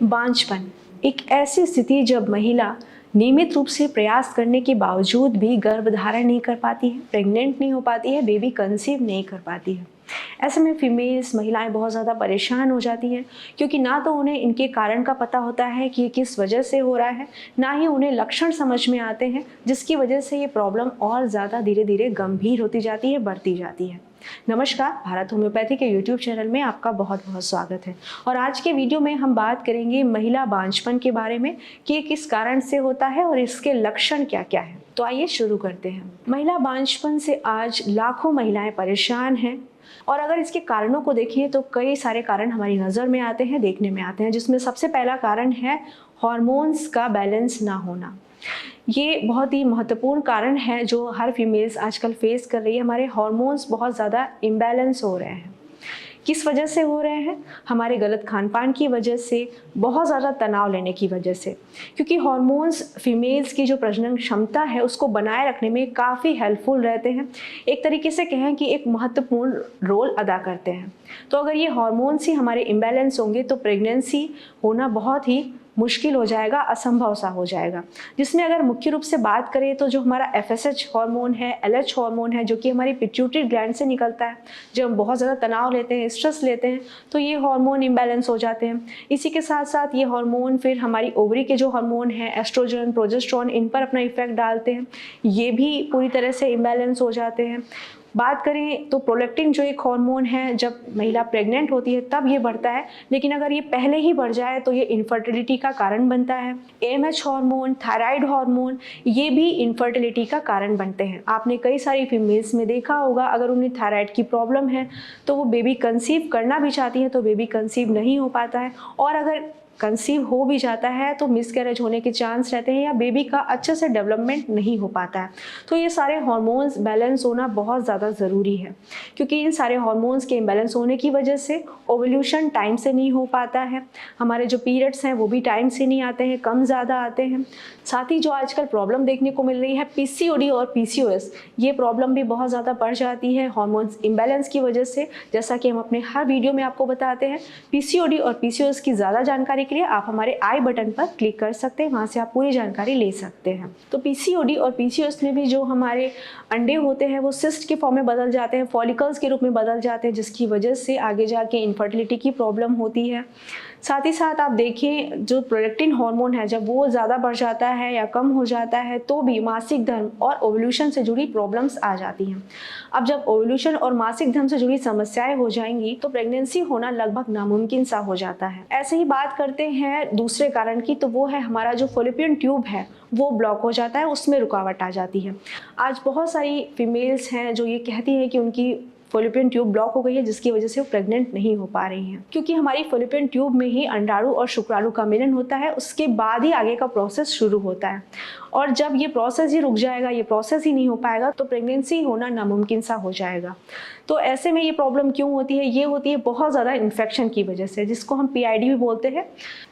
बांझपन एक ऐसी स्थिति जब महिला नियमित रूप से प्रयास करने के बावजूद भी गर्भधारण नहीं कर पाती है, प्रेग्नेंट नहीं हो पाती है, बेबी कंसीव नहीं कर पाती है। ऐसे में फीमेल्स महिलाएं बहुत ज़्यादा परेशान हो जाती हैं, क्योंकि ना तो उन्हें इनके कारण का पता होता है कि ये किस वजह से हो रहा है, ना ही उन्हें लक्षण समझ में आते हैं, जिसकी वजह से ये प्रॉब्लम और ज़्यादा धीरे धीरे गंभीर होती जाती है, बढ़ती जाती है। नमस्कार, भारत होम्योपैथी के यूट्यूब चैनल में आपका बहुत बहुत स्वागत है। और आज के वीडियो में हम बात करेंगे महिला बांझपन के बारे में कि ये किस कारण से होता है और इसके लक्षण क्या क्या है। तो आइए शुरू करते हैं। महिला बांझपन से आज लाखों महिलाएं परेशान हैं, और अगर इसके कारणों को देखें तो कई सारे कारण हमारी नज़र में आते हैं, देखने में आते हैं, जिसमें सबसे पहला कारण है हॉर्मोन्स का बैलेंस ना होना। ये बहुत ही महत्वपूर्ण कारण है जो हर फीमेल्स आजकल फेस कर रही है। हमारे हार्मोन्स बहुत ज़्यादा इम्बैलेंस हो रहे हैं। किस वजह से हो रहे हैं? हमारे गलत खान पान की वजह से, बहुत ज़्यादा तनाव लेने की वजह से, क्योंकि हार्मोन्स फीमेल्स की जो प्रजनन क्षमता है उसको बनाए रखने में काफ़ी हेल्पफुल रहते हैं। एक तरीके से कहें कि एक महत्वपूर्ण रोल अदा करते हैं। तो अगर ये हार्मोन्स ही हमारे इम्बैलेंस होंगे तो प्रेगनेंसी होना बहुत ही मुश्किल हो जाएगा, असंभव सा हो जाएगा। जिसमें अगर मुख्य रूप से बात करें तो जो हमारा FSH हार्मोन है, LH हार्मोन है, जो कि हमारी पिट्यूटरी ग्लैंड से निकलता है, जब हम बहुत ज़्यादा तनाव लेते हैं, स्ट्रेस लेते हैं, तो ये हार्मोन इम्बैलेंस हो जाते हैं। इसी के साथ साथ ये हार्मोन फिर हमारी ओवरी के जो हार्मोन है, एस्ट्रोजन, प्रोजेस्टेरोन, इन पर अपना इफेक्ट डालते हैं। ये भी पूरी तरह से इम्बैलेंस हो जाते हैं। बात करें तो प्रोलैक्टिन जो एक हार्मोन है, जब महिला प्रेग्नेंट होती है तब ये बढ़ता है, लेकिन अगर ये पहले ही बढ़ जाए तो ये इनफर्टिलिटी का कारण बनता है। AMH हार्मोन, थायराइड हार्मोन, ये भी इनफर्टिलिटी का कारण बनते हैं। आपने कई सारी फीमेल्स में देखा होगा, अगर उन्हें थायराइड की प्रॉब्लम है तो वो बेबी कंसीव करना भी चाहती हैं तो बेबी कंसीव नहीं हो पाता है, और अगर कंसीव हो भी जाता है तो मिसकैरेज होने के चांस रहते हैं या बेबी का अच्छे से डेवलपमेंट नहीं हो पाता है। तो ये सारे हार्मोन्स बैलेंस होना बहुत ज़्यादा ज़रूरी है, क्योंकि इन सारे हार्मोन्स के इम्बैलेंस होने की वजह से ओवल्यूशन टाइम से नहीं हो पाता है, हमारे जो पीरियड्स हैं वो भी टाइम से नहीं आते हैं, कम ज़्यादा आते हैं। साथ ही जो आजकल प्रॉब्लम देखने को मिल रही है PCOD और PCOS, ये प्रॉब्लम भी बहुत ज़्यादा बढ़ जाती है हार्मोन्स इम्बैलेंस की वजह से। जैसा कि हम अपने हर वीडियो में आपको बताते हैं, PCOD और PCOS की ज़्यादा जानकारी के लिए आप हमारे आई बटन पर क्लिक कर सकते हैं, वहाँ से आप पूरी जानकारी ले सकते हैं। तो PCOD और PCOS में भी जो हमारे अंडे होते हैं वो सिस्ट के फॉर्म में बदल जाते हैं, फॉलिकल्स के रूप में बदल जाते हैं, जिसकी वजह से आगे जाके इनफर्टिलिटी की प्रॉब्लम होती है। साथ ही साथ आप देखें, जो प्रोलैक्टिन हार्मोन है जब वो ज़्यादा बढ़ जाता है या कम हो जाता है तो भी मासिक धर्म और ओवल्यूशन से जुड़ी प्रॉब्लम्स आ जाती हैं। अब जब ओवल्यूशन और मासिक धर्म से जुड़ी समस्याएं हो जाएंगी तो प्रेगनेंसी होना लगभग नामुमकिन सा हो जाता है। ऐसे ही बात करते हैं दूसरे कारण की, तो वो है हमारा जो फॉलोपियन ट्यूब है वो ब्लॉक हो जाता है, उसमें रुकावट आ जाती है। आज बहुत सारी फीमेल्स हैं जो ये कहती हैं कि उनकी फॉलोपियन ट्यूब ब्लॉक हो गई है, जिसकी वजह से वो प्रेग्नेंट नहीं हो पा रही हैं, क्योंकि हमारी फॉलोपियन ट्यूब में ही अंडाणु और शुक्राणु का मिलन होता है, उसके बाद ही आगे का प्रोसेस शुरू होता है। और जब ये प्रोसेस ही रुक जाएगा, ये प्रोसेस ही नहीं हो पाएगा, तो प्रेगनेंसी होना नामुमकिन सा हो जाएगा। तो ऐसे में ये प्रॉब्लम क्यों होती है? ये होती है बहुत ज़्यादा इन्फेक्शन की वजह से, जिसको हम PID भी बोलते हैं।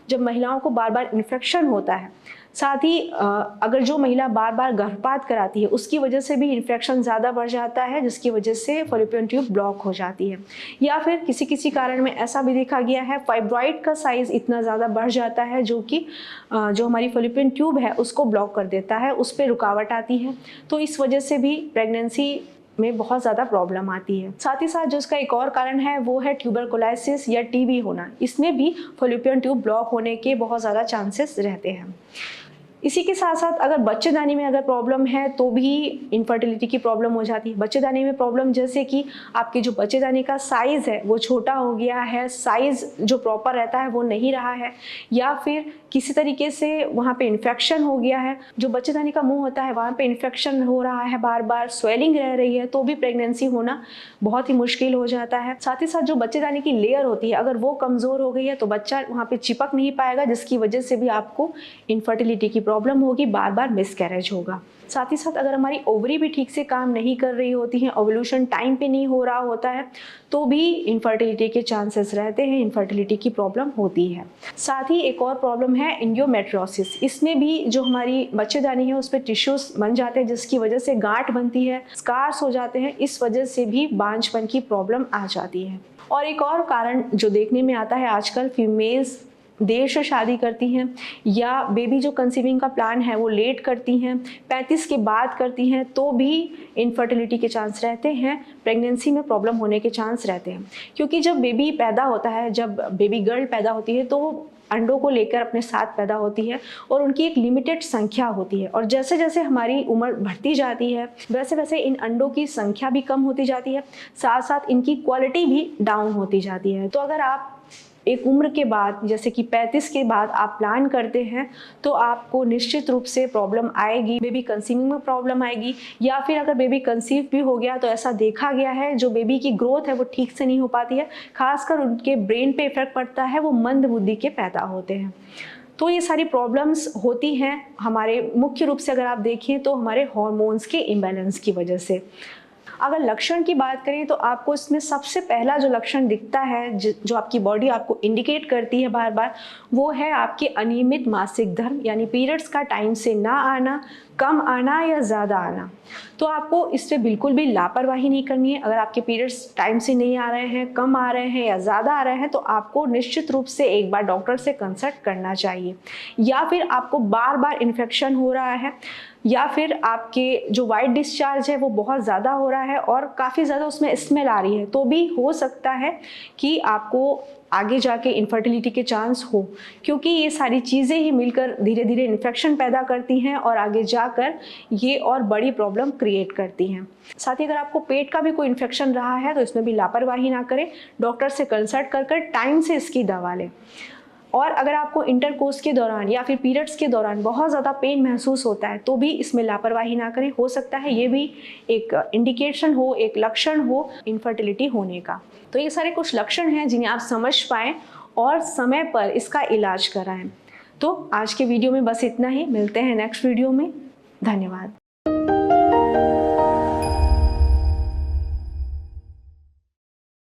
जब महिलाओं को बार बार इन्फेक्शन होता है, साथ ही अगर जो महिला बार बार गर्भपात कराती है उसकी वजह से भी इन्फेक्शन ज़्यादा बढ़ जाता है, जिसकी वजह से फॉलोपियन ट्यूब ब्लॉक हो जाती है। या फिर किसी किसी कारण में ऐसा भी देखा गया है, फाइब्रॉइड का साइज़ इतना ज़्यादा बढ़ जाता है जो कि जो हमारी फॉलोपियन ट्यूब है उसको ब्लॉक कर देता है, उस पर रुकावट आती है। तो इस वजह से भी प्रेगनेंसी में बहुत ज़्यादा प्रॉब्लम आती है। साथ ही साथ जो इसका एक और कारण है वो है ट्यूबरकुलोसिस या TB होना। इसमें भी फॉलोपियन ट्यूब ब्लॉक होने के बहुत ज़्यादा चांसेस रहते हैं। इसी के साथ साथ अगर बच्चेदानी में अगर प्रॉब्लम है तो भी इनफर्टिलिटी की प्रॉब्लम हो जाती है। बच्चेदानी में प्रॉब्लम जैसे कि आपके जो बच्चेदानी का साइज़ है वो छोटा हो गया है, साइज़ जो प्रॉपर रहता है वो नहीं रहा है, या फिर किसी तरीके से वहाँ पे इन्फेक्शन हो गया है, जो बच्चेदानी का मुंह होता है वहाँ पे इन्फेक्शन हो रहा है, बार बार स्वेलिंग रह रही है, तो भी प्रेगनेंसी होना बहुत ही मुश्किल हो जाता है। साथ ही साथ जो बच्चेदानी की लेयर होती है अगर वो कमज़ोर हो गई है तो बच्चा वहाँ पे चिपक नहीं पाएगा, जिसकी वजह से भी आपको इनफर्टिलिटी की प्रॉब्लम होगी, बार बार मिसकैरेज होगा। साथ ही साथ अगर हमारी ओवरी भी ठीक से काम नहीं कर रही होती है, ओवल्यूशन टाइम पे नहीं हो रहा होता है, तो भी इनफर्टिलिटी के चांसेस रहते हैं, इनफर्टिलिटी की प्रॉब्लम होती है। साथ ही एक और प्रॉब्लम है एंडोमेट्रियोसिस। इसमें भी जो हमारी बच्चेदानी है उस पर टिश्यूज बन जाते हैं, जिसकी वजह से गांठ बनती है, स्कार्स हो जाते हैं, इस वजह से भी बांझपन की प्रॉब्लम आ जाती है। और एक और कारण जो देखने में आता है आजकल, फीमेल्स देर से शादी करती हैं या बेबी जो कंसीविंग का प्लान है वो लेट करती हैं, 35 के बाद करती हैं, तो भी इनफर्टिलिटी के चांस रहते हैं, प्रेगनेंसी में प्रॉब्लम होने के चांस रहते हैं। क्योंकि जब बेबी पैदा होता है, जब बेबी गर्ल पैदा होती है, तो वो अंडों को लेकर अपने साथ पैदा होती है और उनकी एक लिमिटेड संख्या होती है, और जैसे जैसे हमारी उम्र बढ़ती जाती है वैसे वैसे इन अंडों की संख्या भी कम होती जाती है, साथ साथ इनकी क्वालिटी भी डाउन होती जाती है। तो अगर आप एक उम्र के बाद जैसे कि 35 के बाद आप प्लान करते हैं तो आपको निश्चित रूप से प्रॉब्लम आएगी, बेबी कंसीविंग में प्रॉब्लम आएगी, या फिर अगर बेबी कंसीव भी हो गया तो ऐसा देखा गया है जो बेबी की ग्रोथ है वो ठीक से नहीं हो पाती है, खासकर उनके ब्रेन पे इफेक्ट पड़ता है, वो मंद बुद्धि के पैदा होते हैं। तो ये सारी प्रॉब्लम्स होती हैं हमारे, मुख्य रूप से अगर आप देखें तो हमारे हार्मोन्स के इम्बैलेंस की वजह से। अगर लक्षण की बात करें तो आपको इसमें सबसे पहला जो लक्षण दिखता है, जो आपकी बॉडी आपको इंडिकेट करती है बार बार, वो है आपके अनियमित मासिक धर्म, यानी पीरियड्स का टाइम से ना आना, कम आना या ज़्यादा आना। तो आपको इससे बिल्कुल भी लापरवाही नहीं करनी है। अगर आपके पीरियड्स टाइम से नहीं आ रहे हैं, कम आ रहे हैं या ज़्यादा आ रहे हैं, तो आपको निश्चित रूप से एक बार डॉक्टर से कंसल्ट करना चाहिए। या फिर आपको बार बार इन्फेक्शन हो रहा है, या फिर आपके जो वाइट डिस्चार्ज है वो बहुत ज़्यादा हो रहा है और काफ़ी ज़्यादा उसमें स्मेल आ रही है, तो भी हो सकता है कि आपको आगे जाके इनफर्टिलिटी के चांस हो, क्योंकि ये सारी चीज़ें ही मिलकर धीरे धीरे इन्फेक्शन पैदा करती हैं और आगे जाकर ये और बड़ी प्रॉब्लम क्रिएट करती हैं। साथ ही अगर आपको पेट का भी कोई इन्फेक्शन रहा है तो इसमें भी लापरवाही ना करें, डॉक्टर से कंसल्ट कर टाइम से इसकी दवा लें। और अगर आपको इंटरकोर्स के दौरान या फिर पीरियड्स के दौरान बहुत ज़्यादा पेन महसूस होता है तो भी इसमें लापरवाही ना करें, हो सकता है ये भी एक इंडिकेशन हो, एक लक्षण हो इनफर्टिलिटी होने का। तो ये सारे कुछ लक्षण हैं जिन्हें आप समझ पाएँ और समय पर इसका इलाज कराएं। तो आज के वीडियो में बस इतना ही, मिलते हैं नेक्स्ट वीडियो में। धन्यवाद।